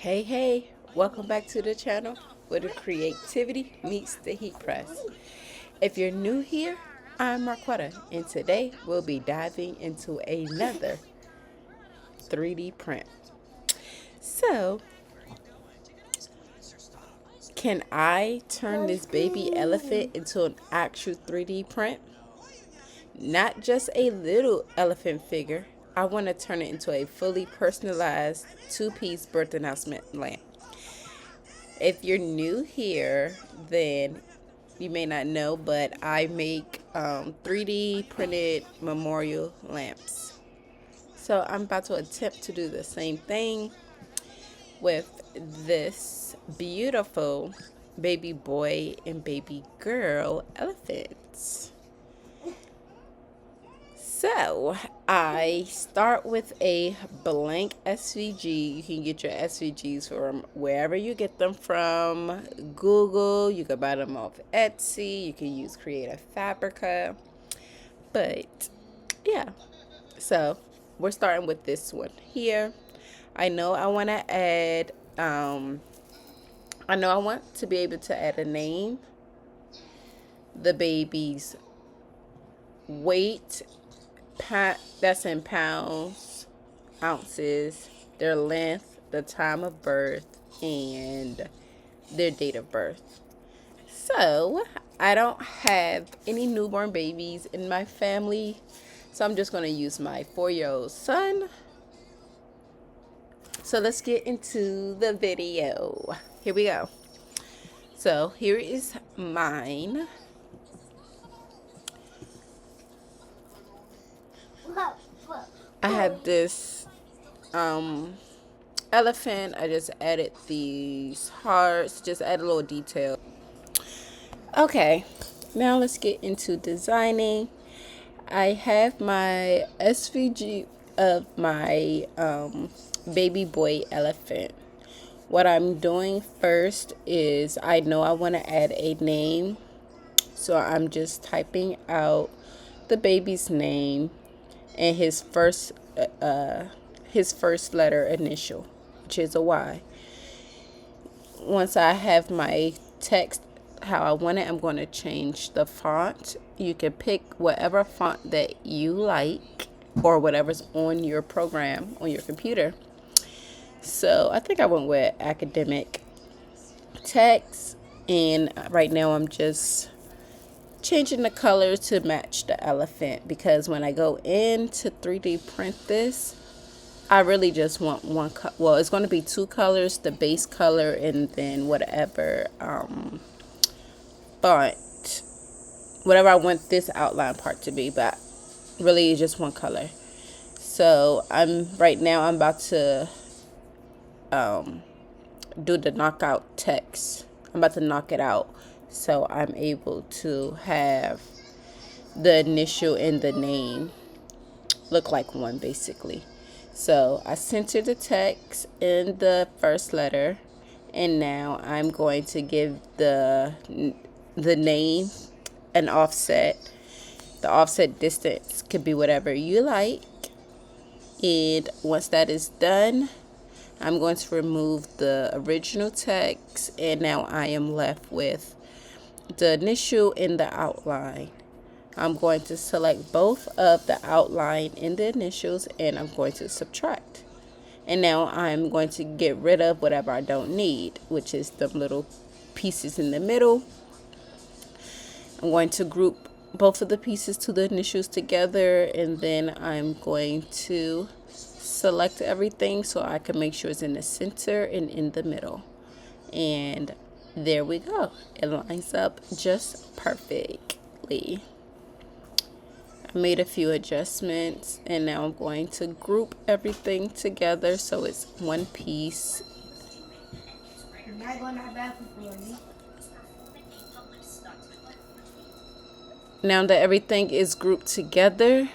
Hey, welcome back to the channel where the creativity meets the heat press. If you're new here, I'm Quetta, and today we'll be diving into another 3D print. So, can I turn this baby elephant into an actual 3D print? Not just a little elephant figure. I want to turn it into a fully personalized two-piece birth announcement lamp. If you're new here, then you may not know, but I make 3D printed memorial lamps. So I'm about to attempt to do the same thing with this beautiful baby boy and baby girl elephants. So I start with a blank SVG. You can get your SVGs from wherever you get them from. Google, you can buy them off Etsy, you can use Creative Fabrica. But yeah, so we're starting with this one here. I know I want to add, I know I want to be able to add a name, the baby's weight, that's in pounds, ounces, their length, the time of birth, and their date of birth. So I don't have any newborn babies in my family, so I'm just going to use my 4-year-old son. So let's get into the video. Here we go. So here is mine. I have this elephant. I just added these hearts, just add a little detail. Okay, now let's get into designing. I have my SVG of my baby boy elephant. What I'm doing first is I know I want to add a name, so I'm just typing out the baby's name and his first letter initial, which is a Y. Once I have my text how I want it, I'm going to change the font. You can pick whatever font that you like or whatever's on your program on your computer. So I think I went with academic text, and right now I'm just changing the color to match the elephant, because when I go in to 3D print this, I really just want one well, it's going to be two colors, the base color and then whatever font, whatever I want this outline part to be, but really it's just one color. So right now I'm about to do the knockout text. I'm about to knock it out, so I'm able to have the initial and the name look like one, basically. So I center the text in the first letter, and now I'm going to give the name an offset. The offset distance could be whatever you like. And once that is done, I'm going to remove the original text, and now I am left with the initial and the outline. I'm going to select both of the outline and the initials, and I'm going to subtract. And now I'm going to get rid of whatever I don't need, which is the little pieces in the middle. I'm going to group both of the pieces to the initials together, and then I'm going to select everything so I can make sure it's in the center and in the middle. And there we go. It lines up just perfectly. I made a few adjustments, and now I'm going to group everything together so it's one piece. Now that everything is grouped together,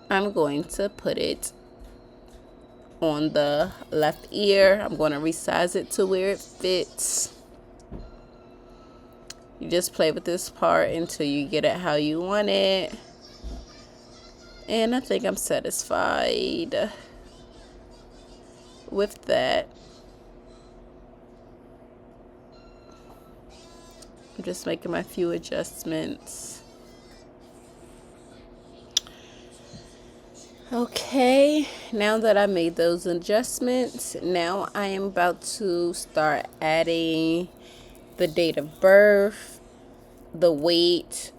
I'm going to put it on the left ear. I'm going to resize it to where it fits. You just play with this part until you get it how you want it. And I think I'm satisfied with that. I'm just making my few adjustments. Okay, now that I made those adjustments, now I am about to start adding the date of birth, the weight,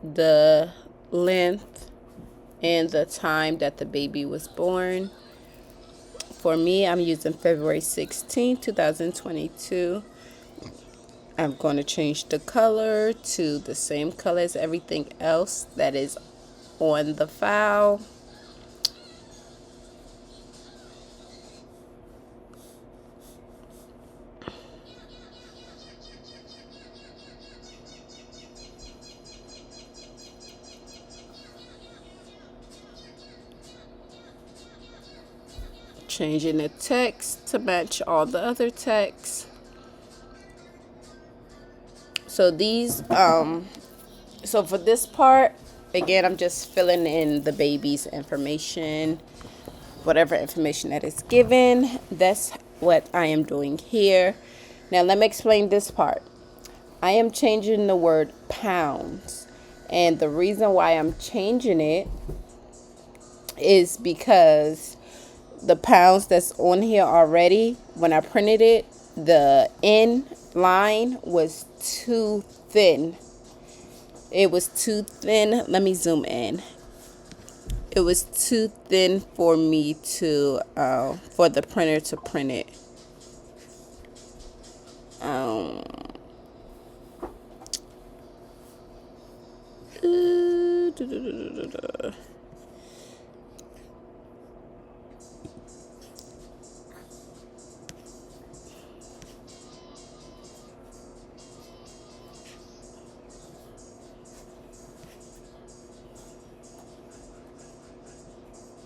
the length, and the time that the baby was born. For me, I'm using February 16, 2022. I'm going to change the color to the same color as everything else that is on the file. Changing the text to match all the other texts. So these, so for this part, again, I'm just filling in the baby's information, whatever information that is given. That's what I am doing here. Now let me explain this part. I am changing the word pounds, and the reason why I'm changing it is because the pounds that's on here already, when I printed it, the N line was too thin. It was too thin. Let me zoom in. It was too thin for me to, for the printer to print it.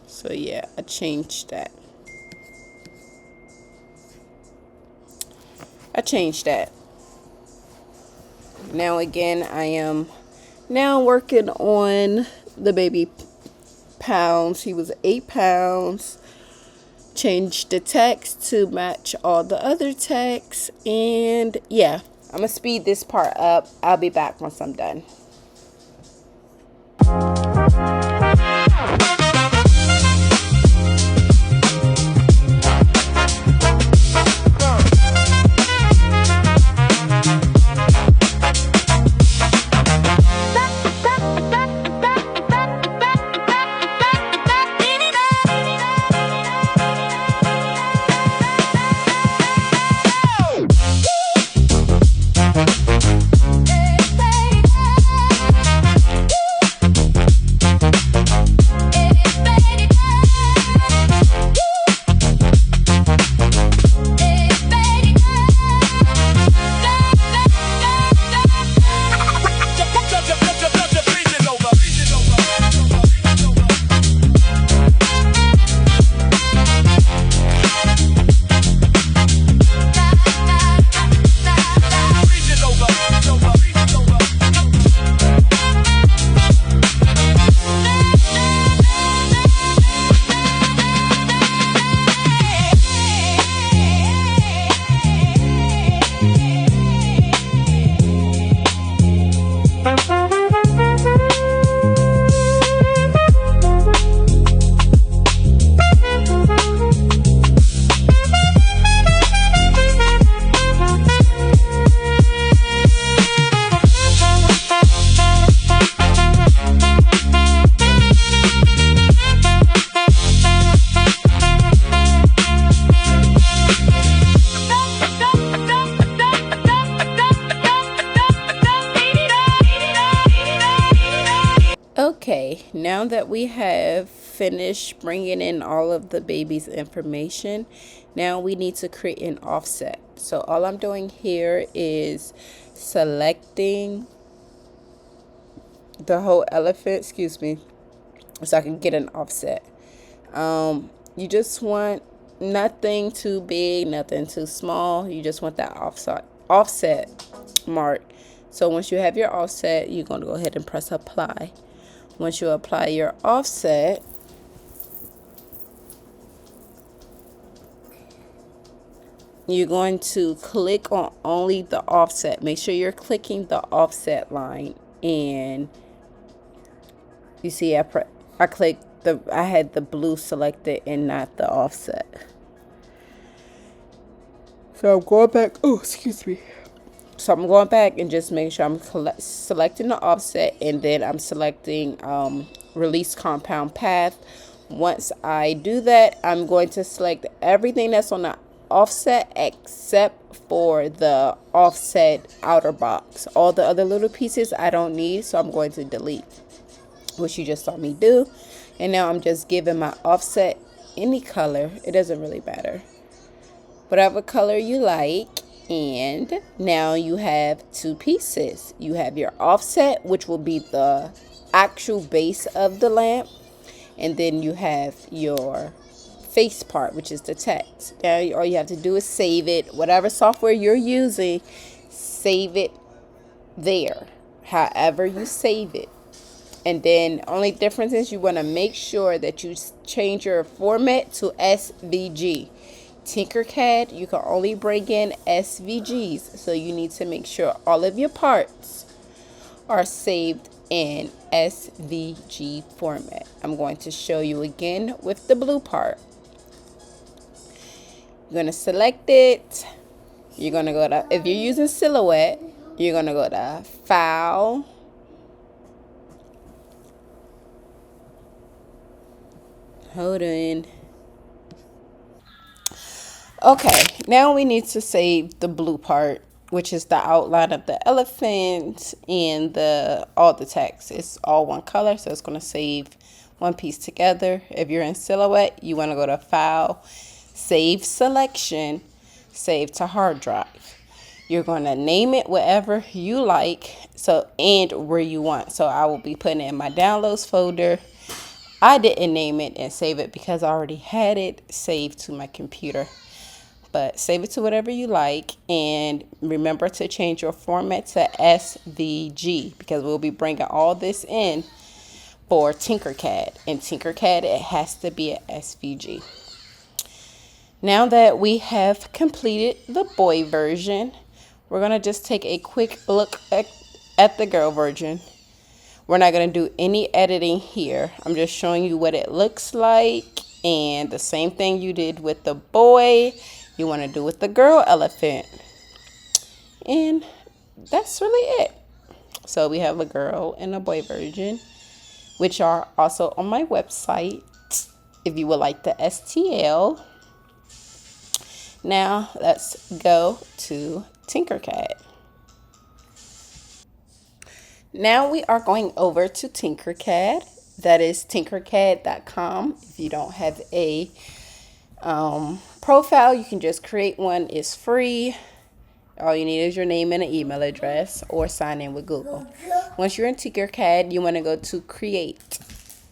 So yeah, I changed that. Now again, I am now working on the baby pounds. He was 8 pounds. Changed the text to match all the other texts. And yeah, I'm going to speed this part up. I'll be back once I'm done. Okay, now that we have finished bringing in all of the baby's information, now we need to create an offset. So all I'm doing here is selecting the whole elephant, so I can get an offset. You just want nothing too big, nothing too small. You just want that offset mark. So once you have your offset, you're going to go ahead and press apply. Once you apply your offset, you're going to click on only the offset. Make sure you're clicking the offset line, and you see I clicked I had the blue selected and not the offset. So I'm going back. Oh, excuse me. So I'm going back and just make sure I'm selecting the offset, and then I'm selecting release compound path. Once I do that, I'm going to select everything that's on the offset except for the offset outer box. All the other little pieces I don't need, so I'm going to delete, which you just saw me do. And now I'm just giving my offset any color. It doesn't really matter. Whatever color you like. And now you have two pieces. You have your offset, which will be the actual base of the lamp, and then you have your face part, which is the text. Now all you have to do is save it. Whatever software you're using, save it there, however you save it. And then only difference is you want to make sure that you change your format to SVG. Tinkercad, you can only bring in SVGs, so you need to make sure all of your parts are saved in SVG format. I'm going to show you again with the blue part. You're going to select it. You're going to go to, if you're using Silhouette, you're going to go to File, hold on. Okay, now we need to save the blue part, which is the outline of the elephant and all the text. It's all one color, so it's going to save one piece together. If you're in Silhouette, you want to go to File, Save Selection, Save to Hard Drive. You're going to name it whatever you like, and where you want. So I will be putting it in my downloads folder. I didn't name it and save it because I already had it saved to my computer. But save it to whatever you like, and remember to change your format to SVG because we'll be bringing all this in for Tinkercad. In Tinkercad, it has to be a SVG. Now that we have completed the boy version, we're going to just take a quick look at the girl version. We're not going to do any editing here. I'm just showing you what it looks like, and the same thing you did with the boy, you want to do with the girl elephant. And that's really it. So we have a girl and a boy version, which are also on my website if you would like the STL. Now let's go to Tinkercad. Now we are going over to Tinkercad. That is tinkercad.com. If you don't have a profile, you can just create one. It's free. All you need is your name and an email address, or sign in with Google. Once you're in Tinkercad, you want to go to create,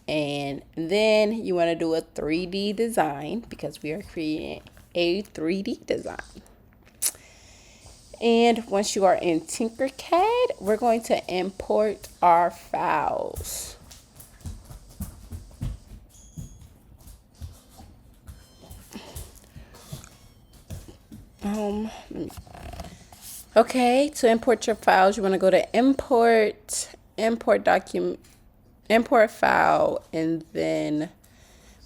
and then you want to do a 3D design because we are creating a 3D design. And once you are in Tinkercad, we're going to import our files. Okay, to import your files, you want to go to import document, import file, and then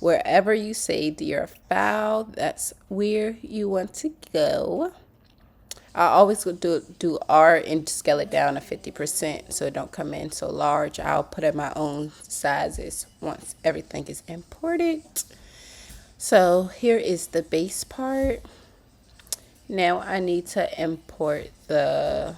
wherever you saved your file, that's where you want to go. I always do R and scale it down to 50% so it don't come in so large. I'll put in my own sizes once everything is imported. So here is the base part. Now I need to import the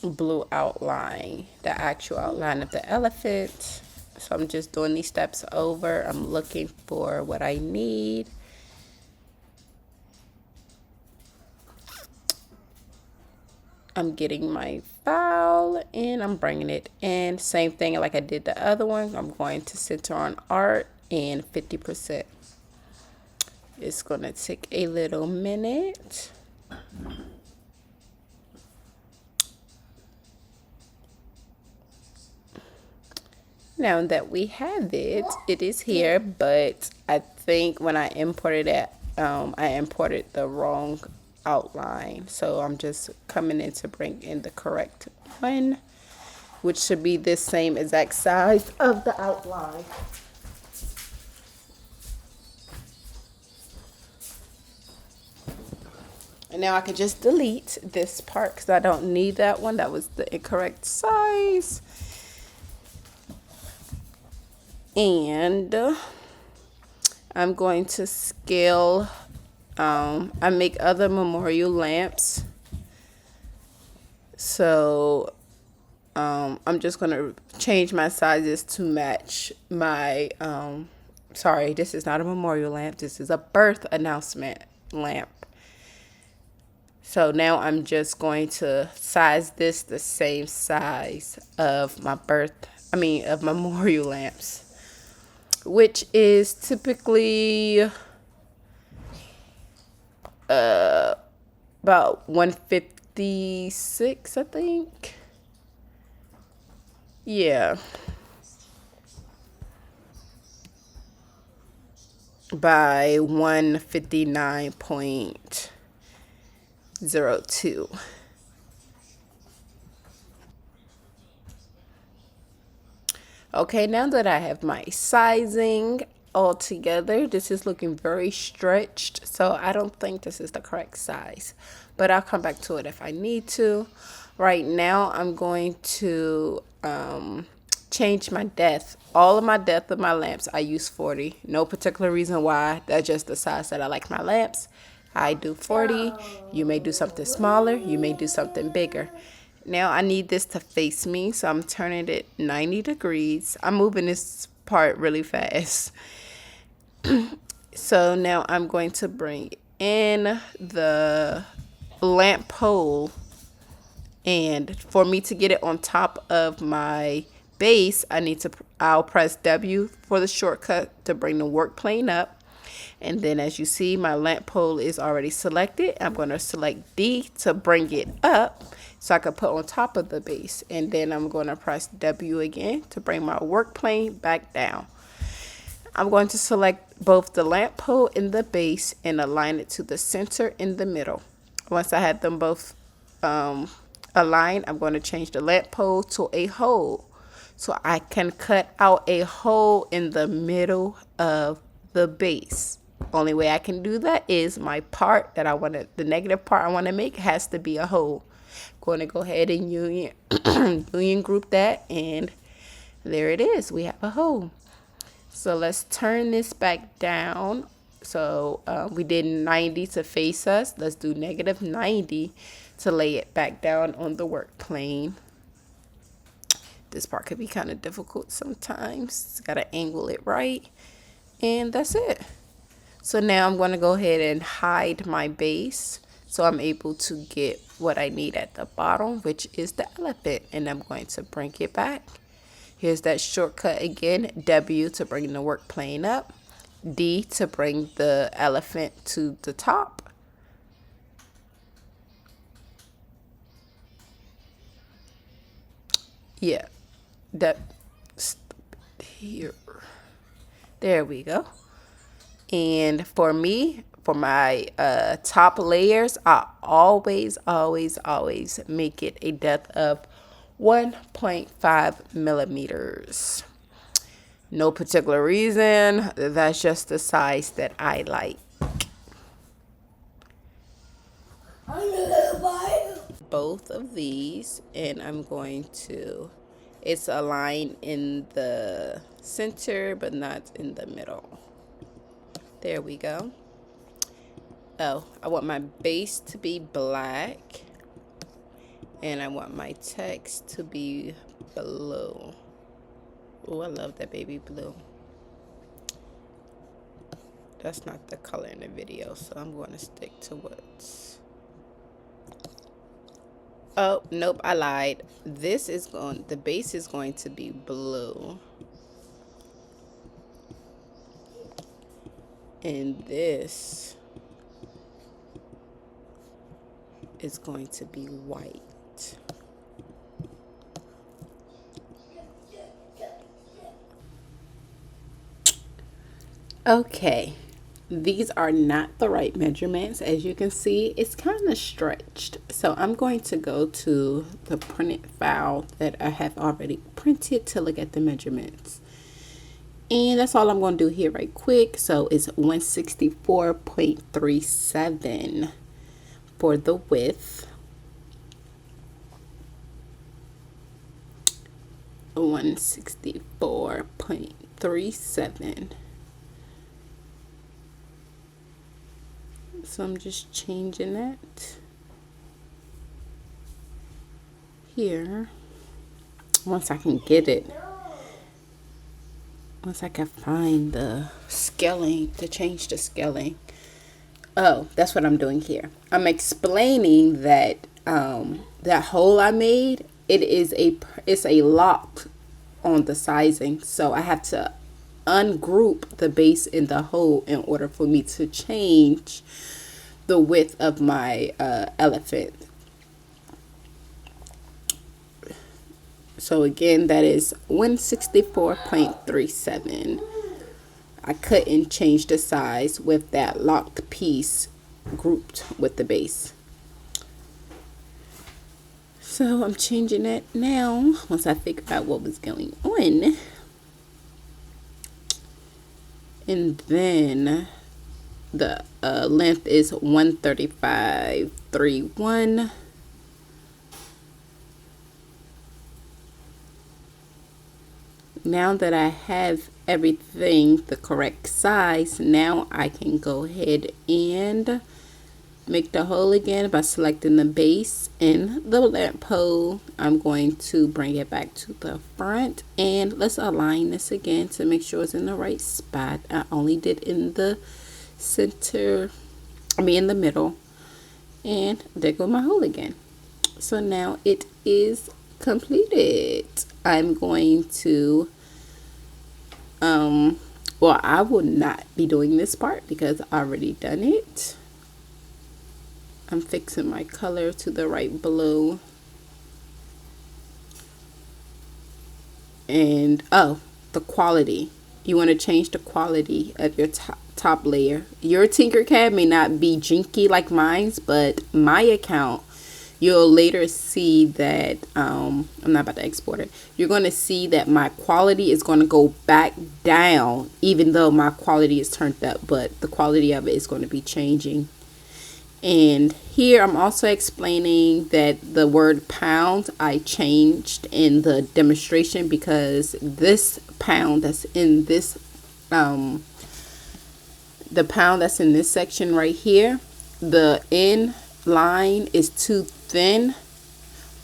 blue outline, the actual outline of the elephant. So I'm just doing these steps over. I'm looking for what I need. I'm getting my file and I'm bringing it in. Same thing like I did the other one. I'm going to center on art and 50%. It's going to take a little minute. Now that we have it, it is here, but I think when I imported it, I imported the wrong outline. So I'm just coming in to bring in the correct one, which should be the same exact size of the outline. And now I can just delete this part because I don't need that one. That was the incorrect size. And I'm going to scale. I make other memorial lamps. So I'm just going to change my sizes to match my, sorry, this is not a memorial lamp. This is a birth announcement lamp. So now I'm just going to size this the same size of my of memorial lamps, which is typically about 156, I think. Yeah. By 159.02. Okay, now that I have my sizing all together, this is looking very stretched, so I don't think this is the correct size, but I'll come back to it if I need to. Right now, I'm going to change my depth. All of my depth of my lamps, I use 40. No particular reason why. That's just the size that I like my lamps. I do 40. You may do something smaller. You may do something bigger. Now I need this to face me, so I'm turning it 90 degrees. I'm moving this part really fast. So now I'm going to bring in the lamp pole, and for me to get it on top of my base, I'll press W for the shortcut to bring the work plane up. And then as you see, my lamp pole is already selected. I'm going to select D to bring it up so I can put on top of the base. And then I'm going to press W again to bring my work plane back down. I'm going to select both the lamp pole and the base and align it to the center in the middle. Once I have them both aligned, I'm going to change the lamp pole to a hole so I can cut out a hole in the middle of the base. Only way I can do that is my part that the negative part I want to make has to be a hole. I'm going to go ahead and union group that, and there it is. We have a hole. So let's turn this back down. So we did 90 to face us. Let's do negative 90 to lay it back down on the work plane. This part could be kind of difficult sometimes. Got to angle it right. And that's it. So now I'm going to go ahead and hide my base so I'm able to get what I need at the bottom, which is the elephant. And I'm going to bring it back. Here's that shortcut again. W to bring the work plane up. D to bring the elephant to the top. Yeah. Here. There we go. And for me, for my top layers, I always make it a depth of 1.5 millimeters. No particular reason. That's just the size that I like. Both of these, and I'm going to, it's aligned in the center but not in the middle. There we go. Oh, I want my base to be black, and I want my text to be blue. Oh, I love that baby blue. That's not the color in the video, so I'm going to stick to what's... Oh, nope, I lied. The base is going to be blue. And this is going to be white. Okay, These are not the right measurements. As you can see, it's kind of stretched. So I'm going to go to the printed file that I have already printed to look at the measurements. And that's all I'm going to do here right quick. So it's 164.37 for the width. 164.37. So I'm just changing that here. Once I can get it. Once I can find the scaling, to change the scaling. Oh, that's what I'm doing here. I'm explaining that that hole I made, it's a lock on the sizing. So I have to ungroup the base in the hole in order for me to change the width of my elephant. So again, that is 164.37. I couldn't change the size with that locked piece grouped with the base. So I'm changing it now once I figured out what was going on. And then the length is 135.31. Now that I have everything the correct size, now I can go ahead and make the hole again by selecting the base and the lamp pole. I'm going to bring it back to the front, and let's align this again to make sure it's in the right spot. I only did in the center, in the middle, and there go my hole again. So now it is completed. I'm going to well, I will not be doing this part because I already done it. I'm fixing my color to the right blue. And oh, the quality. You want to change the quality of your top layer. Your Tinkercad may not be jinky like mine's, but my account, you'll later see that I'm not about to export it. You're going to see that my quality is going to go back down even though my quality is turned up, but the quality of it is going to be changing. And here I'm also explaining that the word pound I changed in the demonstration because this pound that's in this the pound that's in this section right here, the end line is too thin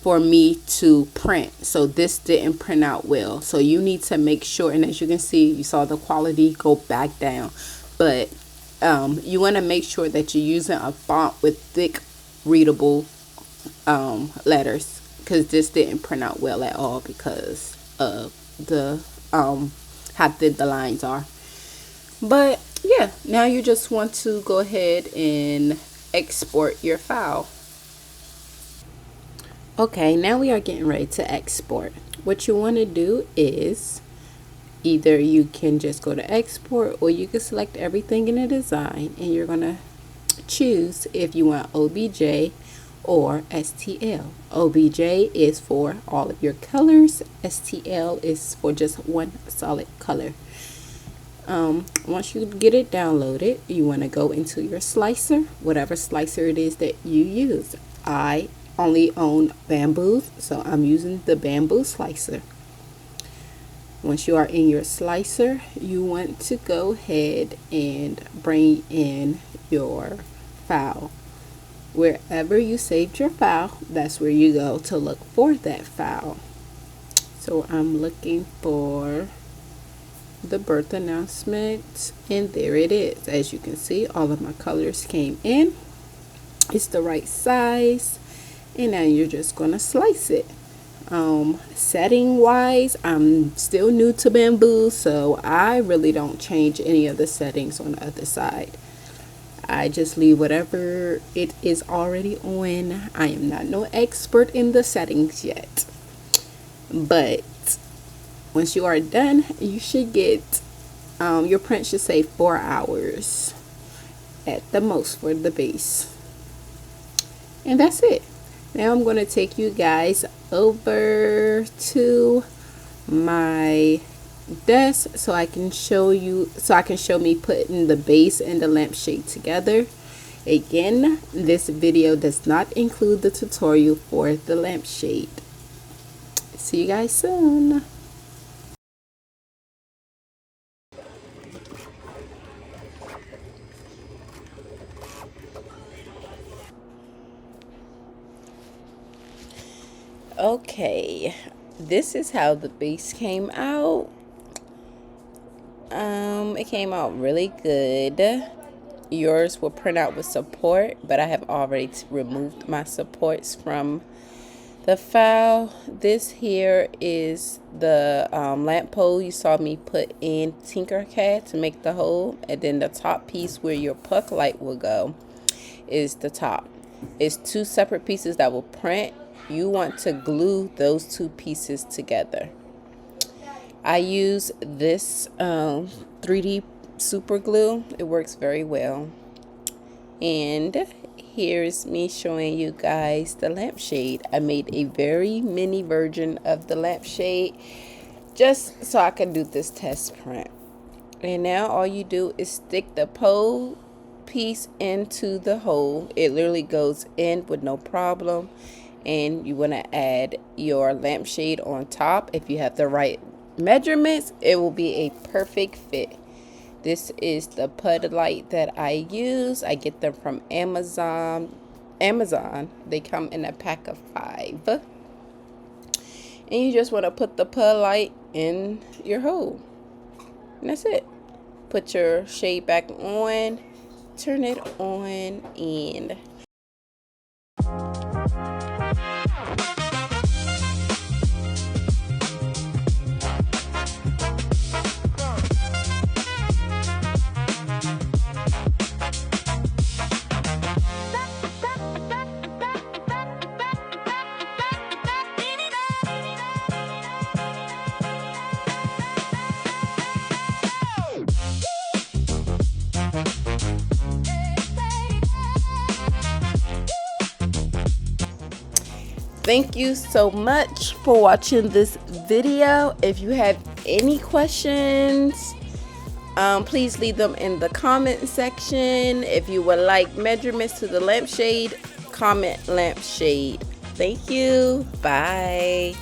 for me to print, so this didn't print out well. So you need to make sure, and as you can see, you saw the quality go back down, but you want to make sure that you're using a font with thick readable letters, because this didn't print out well at all because of the how thin the lines are. But yeah, now you just want to go ahead and export your file. Okay, now we are getting ready to export. What you want to do is either you can just go to export, or you can select everything in the design and you're going to choose if you want OBJ or STL. OBJ is for all of your colors. STL is for just one solid color. Once you get it downloaded, you want to go into your slicer, whatever slicer it is that you use. I only own bamboos, so I'm using the bamboo slicer. Once you are in your slicer, you want to go ahead and bring in your file. Wherever you saved your file, that's where you go to look for that file. So I'm looking for the birth announcement, and there it is. As you can see, all of my colors came in. It's the right size, and now you're just gonna slice it. Setting wise, I'm still new to bamboo, so I really don't change any of the settings on the other side. I just leave whatever it is already on. I am not no expert in the settings yet, but once you are done, you should get your print should say 4 hours. at the most for the base. And that's it. Now I'm going to take you guys over to my desk so I can show me putting the base and the lampshade together. Again, this video does not include the tutorial for the lampshade. See you guys soon. Okay, this is how the base came out. It came out really good. Yours will print out with support, but I have already removed my supports from the file. This here is the lamp pole you saw me put in Tinkercad to make the hole, and then the top piece where your puck light will go is the top. It's two separate pieces that will print. You want to glue those two pieces together. I use this 3D super glue. It works very well. And here's me showing you guys the lampshade. I made a very mini version of the lampshade just so I can do this test print. And now all you do is stick the pole piece into the hole. It literally goes in with no problem. And you want to add your lampshade on top. If you have the right measurements, it will be a perfect fit. This is the pud light that I use. I get them from Amazon. They come in a pack of 5. And you just want to put the pud light in your hole. And that's it. Put your shade back on. Turn it on and thank you so much for watching this video. If you have any questions, please leave them in the comment section. If you would like measurements to the lampshade, comment lampshade. Thank you. Bye.